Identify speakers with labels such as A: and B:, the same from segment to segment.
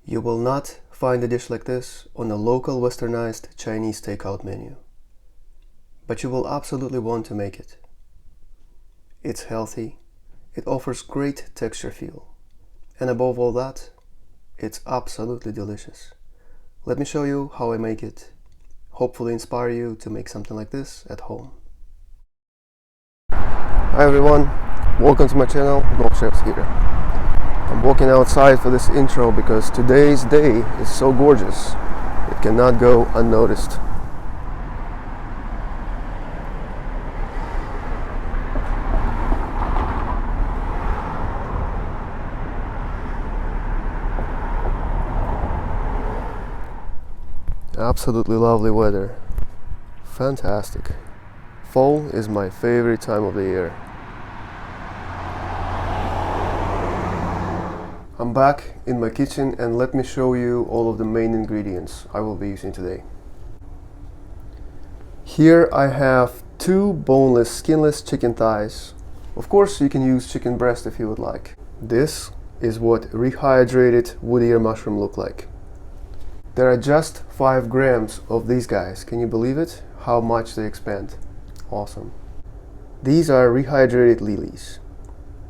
A: You will not find a dish like this on a local westernized Chinese takeout menu, but you will absolutely want to make it. It's healthy, it offers great texture feel, and above all that, it's absolutely delicious. Let me show you how I make it, hopefully inspire you to make something like this at home. Hi everyone, welcome to my channel, Golf Chefs here. I'm walking outside for this intro because today's day is so gorgeous, it cannot go unnoticed. Absolutely lovely weather. Fantastic. Fall is my favorite time of the year. I'm back in my kitchen and let me show you all of the main ingredients I will be using today. Here I have 2 boneless, skinless chicken thighs. Of course you can use chicken breast if you would like. This is what rehydrated wood ear mushroom look like. There are just 5 grams of these guys. Can you believe it? How much they expand. Awesome. These are rehydrated lilies.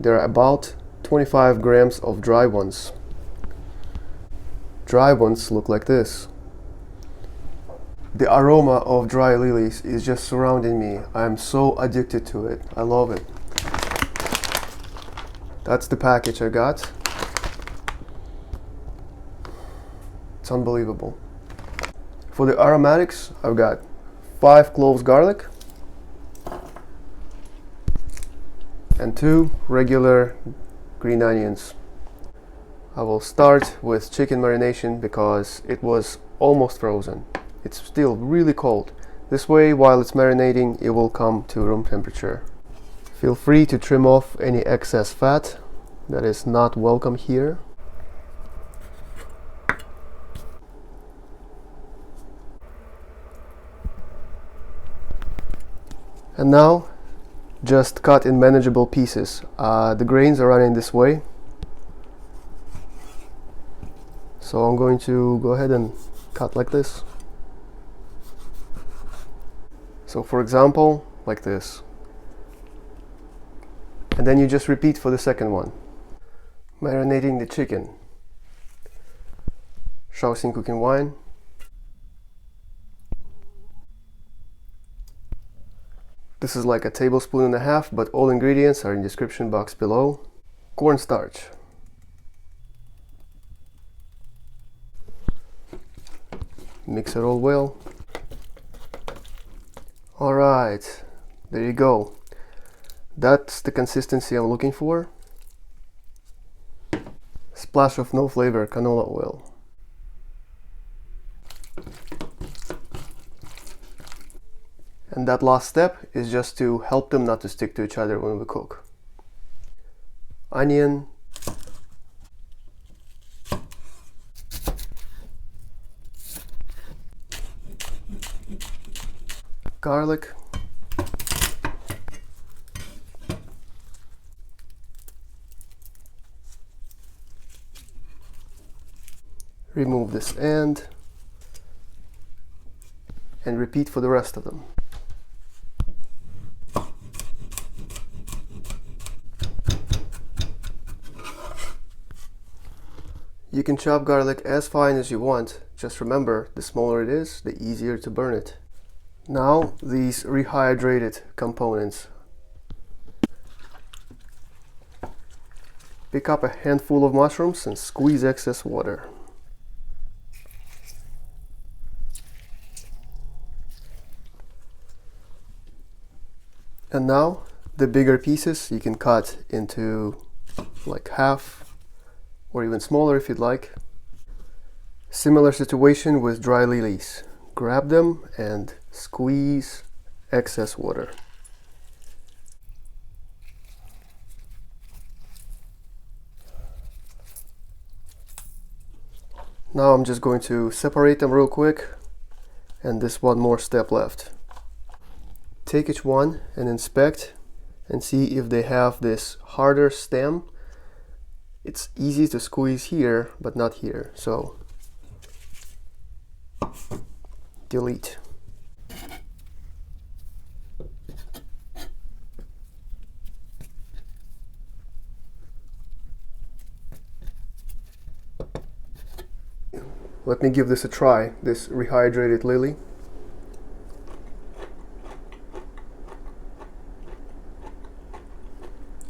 A: There are about 25 grams of dry ones. Dry ones look like this. The aroma of dry lilies is just surrounding me. I'm so addicted to it. I love it. That's the package I got. It's unbelievable. For the aromatics, I've got 5 cloves garlic and 2 regular green onions. I will start with chicken marination because it was almost frozen. It's still really cold. This way, while it's marinating, it will come to room temperature. Feel free to trim off any excess fat that is not welcome here. And now, just cut in manageable pieces. The grains are running this way. So I'm going to go ahead and cut like this. So for example, like this. And then you just repeat for the second one. Marinating the chicken. Shaoxing cooking wine. This is like a tablespoon and a half, but all ingredients are in the description box below. Cornstarch. Mix it all well. Alright, there you go. That's the consistency I'm looking for. Splash of no flavor canola oil. And that last step is just to help them not to stick to each other when we cook. Onion. Garlic. Remove this end. And repeat for the rest of them. You can chop garlic as fine as you want, just remember, the smaller it is, the easier to burn it. Now, these rehydrated components. Pick up a handful of mushrooms and squeeze excess water. And now, the bigger pieces you can cut into like half, or even smaller if you'd like. Similar situation with dry lilies. Grab them and squeeze excess water. Now I'm just going to separate them real quick, and there's one more step left. Take each one and inspect and see if they have this harder stem. It's easy to squeeze here, but not here, so delete. Let me give this a try, this rehydrated lily.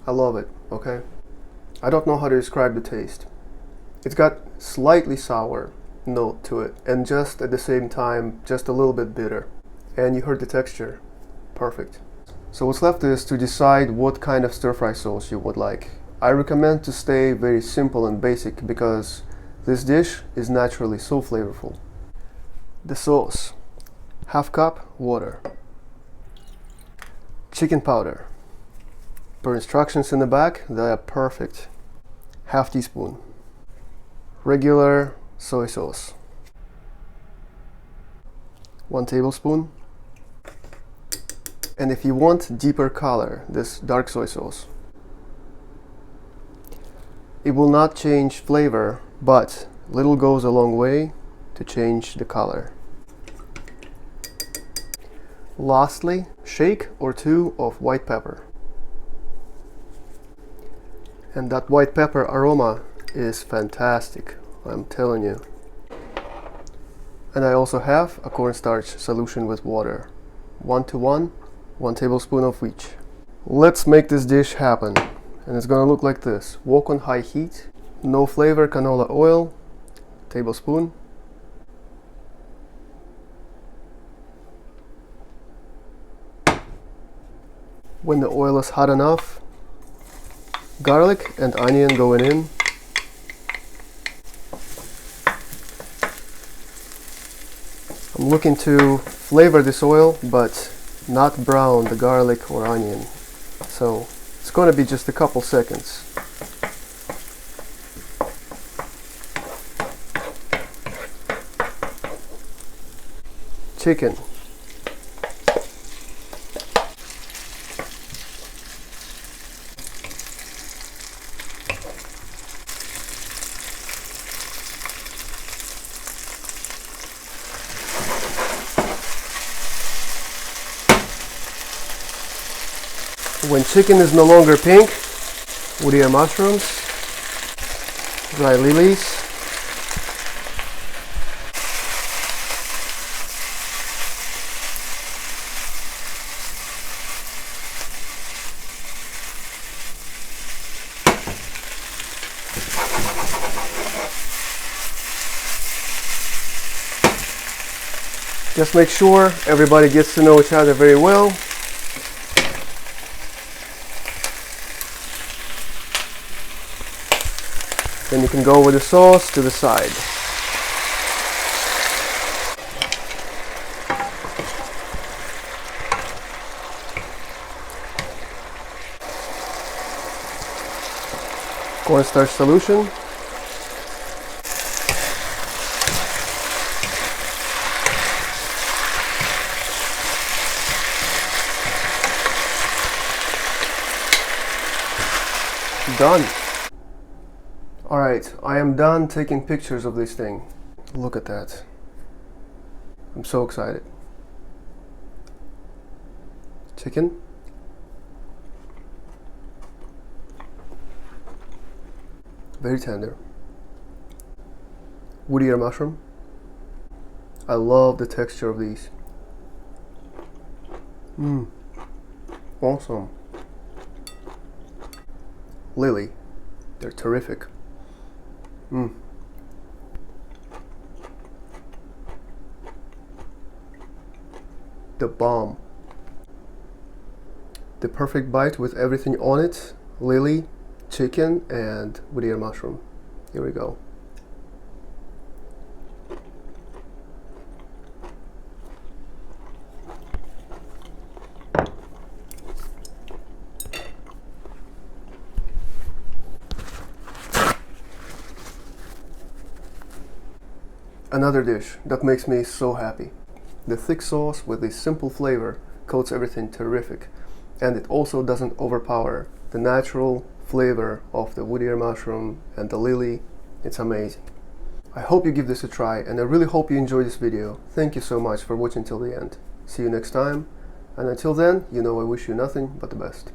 A: I love it, okay? I don't know how to describe the taste. It's got slightly sour note to it, and just at the same time, just a little bit bitter. And you heard the texture. Perfect. So what's left is to decide what kind of stir-fry sauce you would like. I recommend to stay very simple and basic because this dish is naturally so flavorful. The sauce: half cup water, chicken powder. Per instructions in the back, they are perfect. Half teaspoon. Regular soy sauce. 1 tablespoon. And if you want deeper color, this dark soy sauce. It will not change flavor, but little goes a long way to change the color. Lastly, shake or two of white pepper. And that white pepper aroma is fantastic, I'm telling you. And I also have a cornstarch solution with water. 1 to 1, 1 tablespoon of each. Let's make this dish happen. And it's gonna look like this. Wok on high heat, no flavor canola oil, tablespoon. When the oil is hot enough, garlic and onion going in. I'm looking to flavor this oil, but not brown the garlic or onion. So it's going to be just a couple seconds. Chicken. When chicken is no longer pink, woodier mushrooms, dry lilies, just make sure everybody gets to know each other very well. Then you can go with the sauce to the side. Cornstarch solution. Done. Alright, I am done taking pictures of this thing. Look at that. I'm so excited. Chicken. Very tender. Woodier mushroom. I love the texture of these. Awesome. Lily. They're terrific. The bomb. The perfect bite with everything on it. Lily, chicken, and woodier mushroom. Here we go. Another dish that makes me so happy. The thick sauce with this simple flavor coats everything terrific, and it also doesn't overpower the natural flavor of the wood ear mushroom and the lily. It's amazing. I hope you give this a try, and I really hope you enjoyed this video. Thank you so much for watching till the end. See you next time, and until then, you know I wish you nothing but the best.